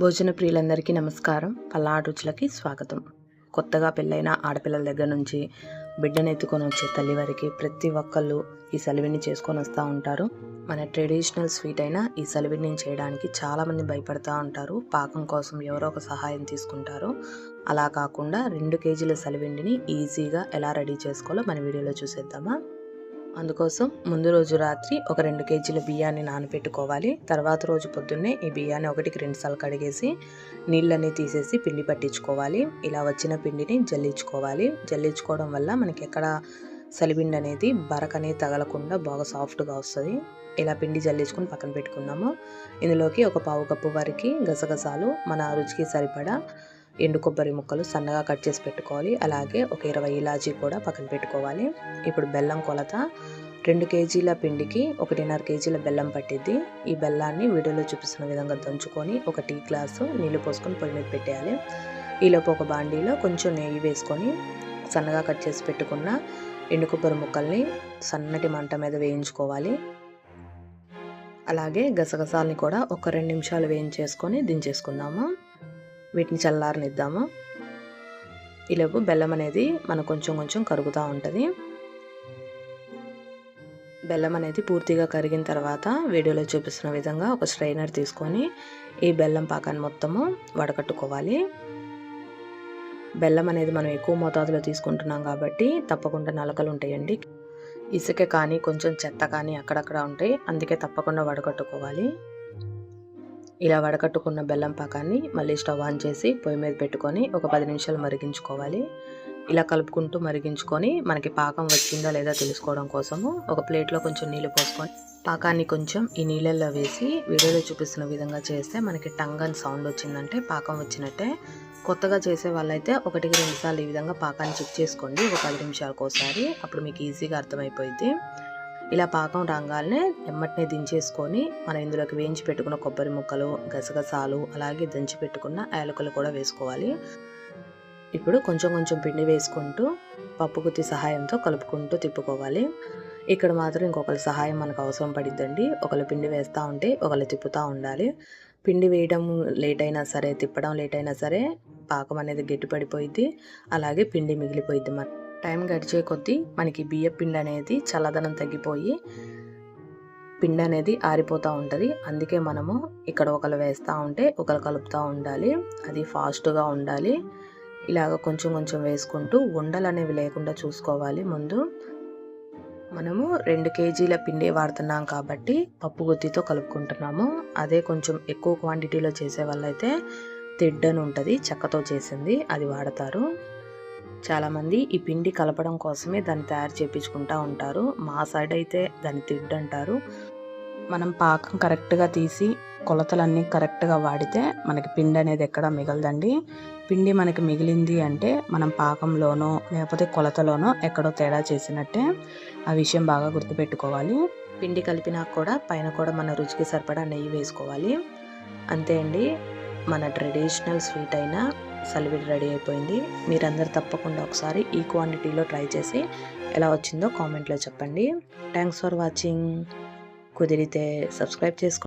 భోజన ప్రియులందరికీ నమస్కారం. పల్నాడు రుచులకి స్వాగతం. కొత్తగా పెళ్ళైన ఆడపిల్లల దగ్గర నుంచి బిడ్డను ఎత్తుకొని వచ్చే తల్లి వరకు ప్రతి ఒక్కళ్ళు ఈ సలివిడిని చేసుకొని వస్తూ ఉంటారు. మన ట్రెడిషనల్ స్వీట్ అయిన ఈ సలివిడిని చేయడానికి చాలామంది భయపడుతూ ఉంటారు. పాకం కోసం ఎవరో ఒక సహాయం తీసుకుంటారు. అలా కాకుండా 2 కేజీల సలివిడిని ఈజీగా ఎలా రెడీ చేసుకోవాలో మన వీడియోలో చూసేద్దామా. అందుకోసం ముందు రోజు రాత్రి ఒక 2 కేజీల బియ్యాన్ని నానబెట్టుకోవాలి. తర్వాత రోజు పొద్దున్నే ఈ బియ్యాన్ని 1కి 2 సార్లు కడిగేసి నీళ్ళని తీసేసి పిండి పట్టించుకోవాలి. ఇలా వచ్చిన పిండిని జల్లించుకోవాలి. జల్లించుకోవడం వల్ల మనకి ఎక్కడ సలిపిండి అనేది బరకనేది తగలకుండా బాగా సాఫ్ట్గా వస్తుంది. ఇలా పిండి జల్లించుకొని పక్కన పెట్టుకున్నాము. ఇందులోకి ఒక పావు కప్పు వరకు గసగసాలు, మన రుచికి సరిపడా ఎండు కొబ్బరి ముక్కలు సన్నగా కట్ చేసి పెట్టుకోవాలి. అలాగే ఒక 20 ఇలాచీ కూడా పక్కన పెట్టుకోవాలి. ఇప్పుడు బెల్లం కొలత 2 కేజీల పిండికి 1.5 కేజీల బెల్లం పట్టిద్ది. ఈ బెల్లాన్ని వీడియోలో చూపిస్తున్న విధంగా దంచుకొని ఒక టీ గ్లాసు నీళ్లు పోసుకొని పొయ్యి మీద పెట్టేయాలి. ఈలోపు ఒక బాండీలో కొంచెం నెయ్యి వేసుకొని సన్నగా కట్ చేసి పెట్టుకున్న ఎండు కొబ్బరి ముక్కల్ని సన్నటి మంట మీద వేయించుకోవాలి. అలాగే గసగసాలని కూడా ఒక 2 నిమిషాలు వేయించేసుకొని దించేసుకుందాము. వీటిని చల్లారనిద్దాము. ఈలోపు బెల్లం అనేది మనకు కొంచెం కరుగుతూ ఉంటుంది. బెల్లం అనేది పూర్తిగా కరిగిన తర్వాత వీడియోలో చూపిస్తున్న విధంగా ఒక స్ట్రైనర్ తీసుకొని ఈ బెల్లం పాకాన్ని మొత్తము వడకట్టుకోవాలి. బెల్లం అనేది మనం ఎక్కువ మోతాదులో తీసుకుంటున్నాం కాబట్టి తప్పకుండా నలకలు ఉంటాయండి. ఇసుక కానీ కొంచెం చెత్త కానీ అక్కడక్కడ ఉంటాయి. అందుకే తప్పకుండా వడకట్టుకోవాలి. ఇలా వడకట్టుకున్న బెల్లం పాకాన్ని మళ్ళీ స్టవ్ ఆన్ చేసి పొయ్యి మీద పెట్టుకొని ఒక 10 నిమిషాలు మరిగించుకోవాలి. ఇలా కలుపుకుంటూ మరిగించుకొని మనకి పాకం వచ్చిందా లేదా తెలుసుకోవడం కోసము ఒక ప్లేట్లో కొంచెం నీళ్ళు పోసుకొని పాకాన్ని కొంచెం ఈ నీళ్ళల్లో వేసి వీడియోలో చూపిస్తున్న విధంగా చేస్తే మనకి టంగ్ అని సౌండ్ వచ్చిందంటే పాకం వచ్చినట్టే. కొత్తగా చేసే వాళ్ళైతే 1కి 2 సార్లు ఈ విధంగా పాకాన్ని చెక్ చేసుకోండి ఒక 10 నిమిషాలకు ఒకసారి. అప్పుడు మీకు ఈజీగా అర్థమైపోయింది. ఇలా పాకం రాగానే ఎమ్మటినే దించేసుకొని మనం ఇందులోకి వేయించి పెట్టుకున్న కొబ్బరి ముక్కలు, గసగసాలు, అలాగే దంచి పెట్టుకున్న యాలకులు కూడా వేసుకోవాలి. ఇప్పుడు కొంచెం పిండి వేసుకుంటూ పప్పు గుత్తి సహాయంతో కలుపుకుంటూ తిప్పుకోవాలి. ఇక్కడ మాత్రం ఇంకొకరి సహాయం మనకు అవసరం పడిద్దండి. ఒకళ్ళు పిండి వేస్తూ ఉంటే ఒకళ్ళు తిప్పుతూ ఉండాలి. పిండి వేయడం లేట్ అయినా సరే, తిప్పడం లేట్ అయినా సరే పాకం అనేది గట్టిపడిపోయిద్ది. అలాగే పిండి మిగిలిపోయిద్ది. టైం గడిచే కొద్దీ మనకి బియ్య పిండి అనేది చల్లదనం తగ్గిపోయి పిండి అనేది ఆరిపోతూ ఉంటుంది. అందుకే మనము ఇక్కడ ఒకరు వేస్తూ ఉంటే ఒకరు కలుపుతూ ఉండాలి. అది ఫాస్ట్గా ఉండాలి. ఇలాగ కొంచెం వేసుకుంటూ ఉండలు అనేవి లేకుండా చూసుకోవాలి. ముందు మనము 2 కేజీల పిండి వాడుతున్నాం కాబట్టి పప్పు గుత్తితో కలుపుకుంటున్నాము. అదే కొంచెం ఎక్కువ క్వాంటిటీలో చేసే వాళ్ళైతే తిడ్డని ఉంటుంది, చెక్కతో చేసింది, అది వాడతారు. చాలామంది ఈ పిండి కలపడం కోసమే దాన్ని తయారు చేయించుకుంటూ ఉంటారు. మా సైడ్ అయితే దాన్ని తిడ్డు అంటారు. మనం పాకం కరెక్ట్గా తీసి కొలతలన్నీ కరెక్ట్గా వాడితే మనకి పిండి అనేది ఎక్కడ మిగలదండి. పిండి మనకి మిగిలింది అంటే మనం పాకంలోనో లేకపోతే కొలతలోనో ఎక్కడో తేడా చేసినట్టే. ఆ విషయం బాగా గుర్తుపెట్టుకోవాలి. పిండి కలిపినాక కూడా పైన కూడా మన రుచికి సరిపడా నెయ్యి వేసుకోవాలి. అంతే అండి, మన ట్రెడిషనల్ స్వీట్ అయిన సలివిడి రెడీ అయిపోయింది. మీరందరూ తప్పకుండా ఒకసారి ఈ క్వాంటిటీలో ట్రై చేసి ఎలా వచ్చిందో కామెంట్లో చెప్పండి. Thanks for watching. కుదిరితే సబ్స్క్రైబ్ చేసుకోండి.